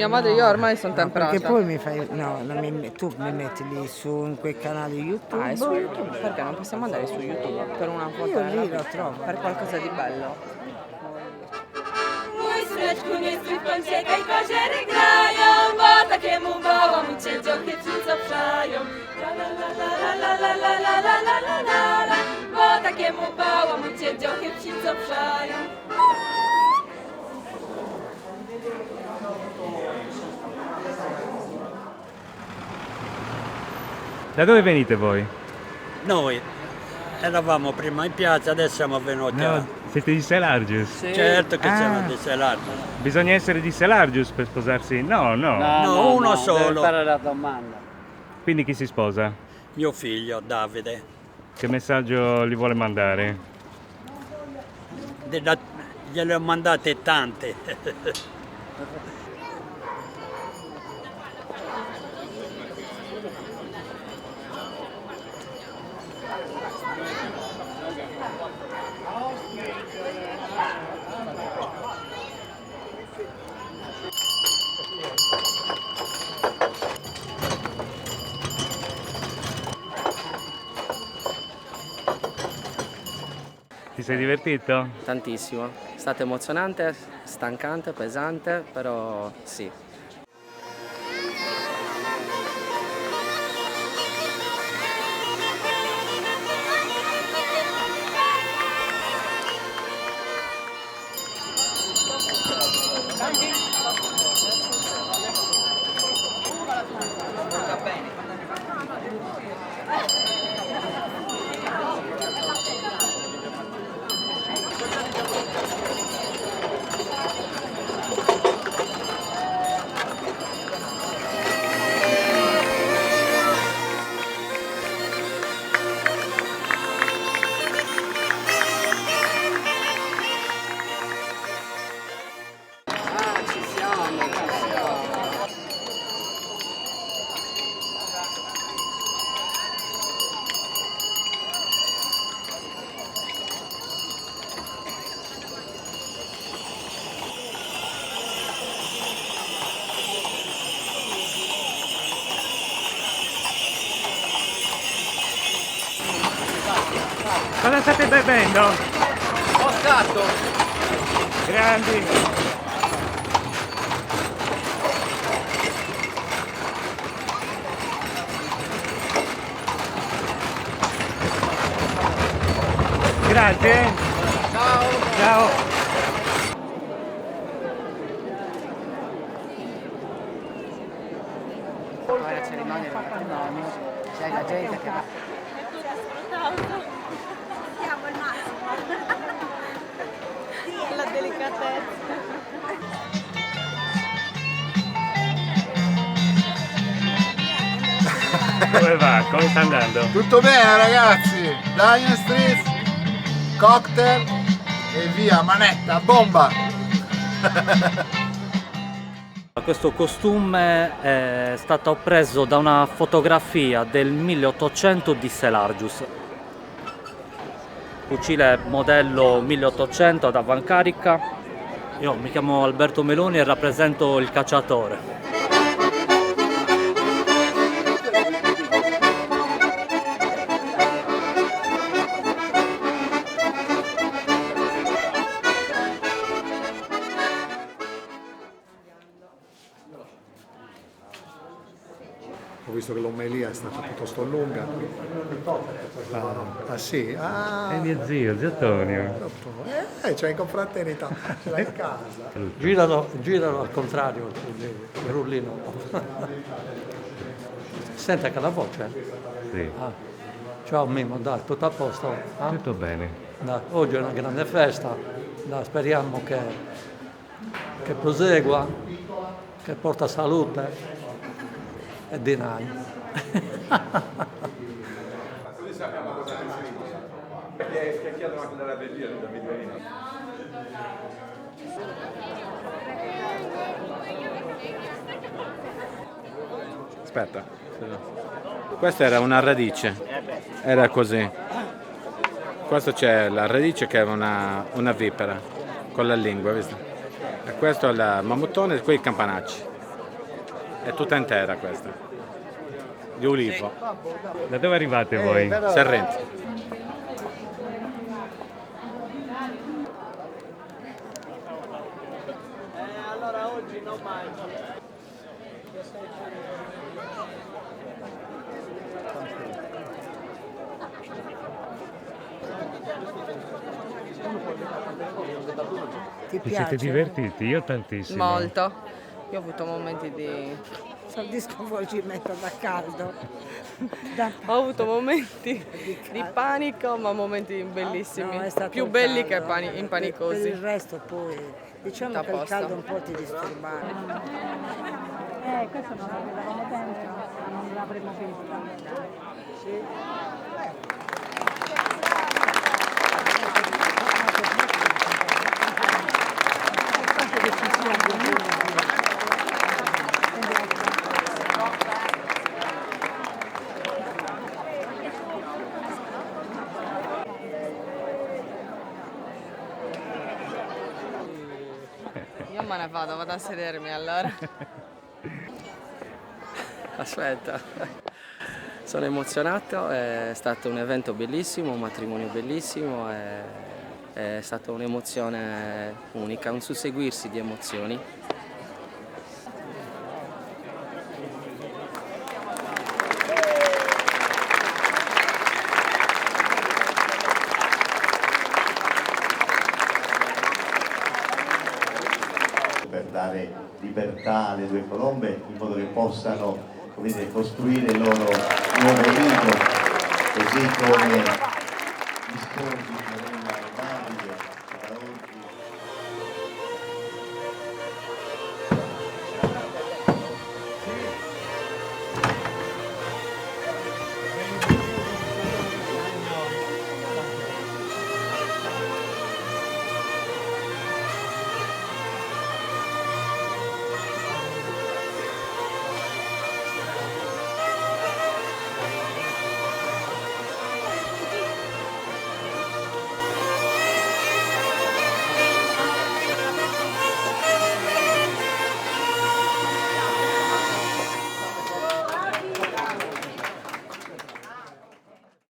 Mia madre, io ormai sono temperata. Perché poi mi fai. No, tu mi metti lì su in quei canali YouTube. Ah, è su YouTube? Perché non possiamo andare su YouTube per una volta Io nella lì lo vita? trovo. Per qualcosa di bello. Mój syneczku, nie stój w kącie, kaj koziery grają, bo takiemu bałam cię dziewczyny co przają. La la la la la la la la la la la la la, bo takiemu bałam cię dziewczyny co przają. Da dove venite voi? Noi eravamo prima in piazza, adesso siamo venuti a... No, siete di Selargius? Sì. Certo che Ah. siamo di Selardo. Bisogna essere di Selargius per sposarsi? No, no. No, uno solo. Per la domanda. Quindi chi si sposa? Mio figlio Davide. Che messaggio gli vuole mandare? Gliele ho mandate tante. Ti sei divertito? Tantissimo, è stato emozionante, stancante, pesante, però sì. Cosa state bevendo? Moscato! Grandi! Grazie! Ciao! Ciao! Poi la cerimonia del matrimonio, c'è la gente che va. Siamo il massimo. La delicatezza. Come va? Come sta andando? Tutto bene ragazzi, Diane Street, cocktail e via, manetta, bomba! Questo costume è stato preso da una fotografia del 1800 di Selargius. Fucile modello 1800 ad avancarica. Io mi chiamo Alberto Meloni e rappresento il cacciatore. Ho visto che l'omelia è stata piuttosto lunga. Ah sì? Ah, È mio zio Tonio. c'è in confraternita, ce l'hai in casa. Giralo al contrario, il rullino. Sente anche la voce? Sì, Ah. Ciao Mimo, dai, tutto a posto? Ah? tutto bene. Dai, oggi è una grande festa, dai, speriamo che prosegua, che porta salute e denari. Aspetta, questa era una radice, era così. Questo c'è la radice che è una vipera con la lingua, visto? E questo è il mammutone e qui i campanacci. È tutta intera questa. Di ulivo. Da dove arrivate voi? Serrente. Allora oggi non mangio. Ti Vi piace? siete divertiti? Io tantissimo. Molto. Io ho avuto momenti di... Di sconvolgimento da caldo. Ho avuto momenti di panico, ma momenti bellissimi. No, è stato Più il belli che caldo. Per impanicosi. il resto poi, diciamo Tutto a che il posto. caldo un po' ti disturbava. Questo non la vedevamo dentro, non l'avremmo vista. Io me ne vado a sedermi allora. Aspetta, sono emozionato, è stato un evento bellissimo, un matrimonio bellissimo, è stata un'emozione unica, un susseguirsi di emozioni. Per dare libertà alle due colombe in modo che possano, come dire, costruire il loro nuovo nido, così come gli sposi